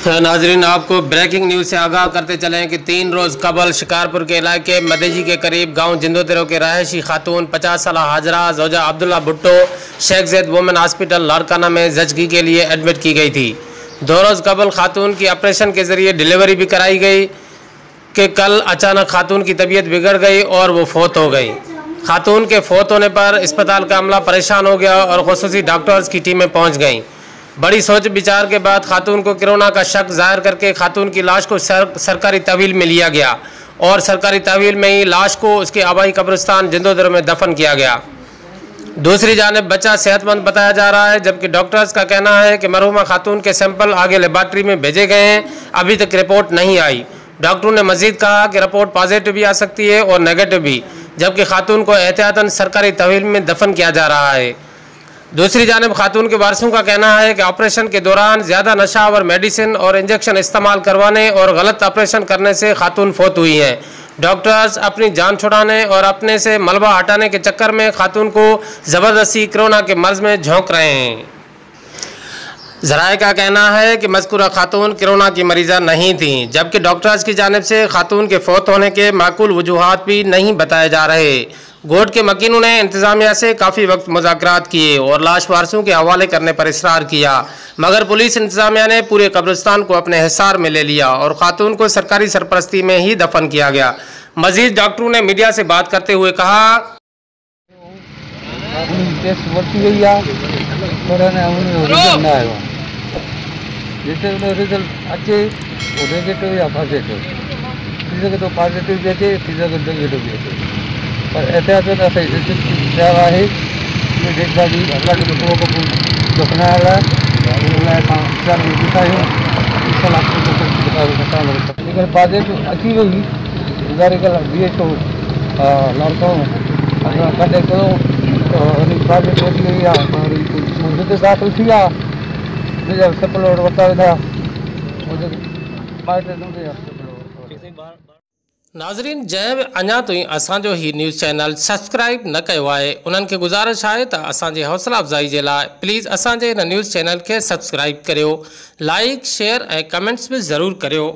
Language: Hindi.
नाजरीन, आपको ब्रेकिंग न्यूज़ से आगाह करते चलें कि 3 रोज़ कबल शिकारपुर के इलाके मदेजी के करीब गांव जिंदोतिरो के रहायशी खातून 50 साल हाजरा जोजा अब्दुल्ला भुट्टो शेख जैद वुमेन हॉस्पिटल लाड़काना में जचगी के लिए एडमिट की गई थी। 2 रोज़ कबल खातून की ऑपरेशन के ज़रिए डिलीवरी भी कराई गई कि कल अचानक खातून की तबीयत बिगड़ गई और वो फौत हो गई। खातून के फौत होने पर अस्पताल का अमला परेशान हो गया और खुसूसी डॉक्टर्स की टीमें पहुँच गईं। बड़ी सोच विचार के बाद खातून को कोरोना का शक जाहिर करके खातून की लाश को सरकारी तहवील में लिया गया और सरकारी तहवील में ही लाश को उसके आबाई कब्रिस्तान जिंदोतिरो में दफन किया गया। दूसरी जानिब बच्चा सेहतमंद बताया जा रहा है, जबकि डॉक्टर्स का कहना है कि मरहूमा खातून के सैंपल आगे लेबॉर्ट्री में भेजे गए हैं, अभी तक रिपोर्ट नहीं आई। डॉक्टरों ने मजीद कहा कि रिपोर्ट पॉजिटिव भी आ सकती है और नेगेटिव भी, जबकि खातून को एहतियातन सरकारी तहवील में दफन किया जा रहा है। दूसरी जानिब खातून के वारसों का कहना है कि ऑपरेशन के दौरान ज़्यादा नशा और मेडिसिन और इंजेक्शन इस्तेमाल करवाने और गलत ऑपरेशन करने से खातून फौत हुई हैं। डॉक्टर्स अपनी जान छुड़ाने और अपने से मलबा हटाने के चक्कर में खातून को ज़बरदस्ती कोरोना के मर्ज़ में झोंक रहे हैं। ज़राए का कहना है कि मज़कूरा खातून कोरोना की मरीज़ा नहीं थी, जबकि डॉक्टर्स की जानिब से खातून के फौत होने के माकूल वजूहात भी नहीं बताए जा रहे। गोट के मकीनों ने इंतज़ामिया से काफ़ी वक्त मुज़ाकरात किए और लाश वारसों के हवाले करने पर इसरार किया, मगर पुलिस इंतज़ामिया ने पूरे कब्रिस्तान को अपने हिसार में ले लिया और खातून को सरकारी सरपरस्ती में ही दफन किया गया। मजीद डॉक्टरों ने मीडिया से बात करते हुए कहा, पर एहतियात है देखभाल लेकिन पॉजिटिव अची वही गुज़ारे BHO लड़कों कॾहिं कयो त पॉजिटिव अची वई आहे, जिते दाख़िल थी आहे सैंपल वरिता वेंदा। नाज़रीन, जंहिं अञा ताईं असांजो ही न्यूज़ चैनल सब्सक्राइब न कयो आहे, उन्हनि खे गुज़ारिश आहे त असांजे हौसला अफ़ज़ाई जे लाइ प्लीज़ असांजे हिन न्यूज़ चैनल खे सब्सक्राइब करियो, लाइक शेयर ऐं कमेंट्स बि ज़रूरु करियो।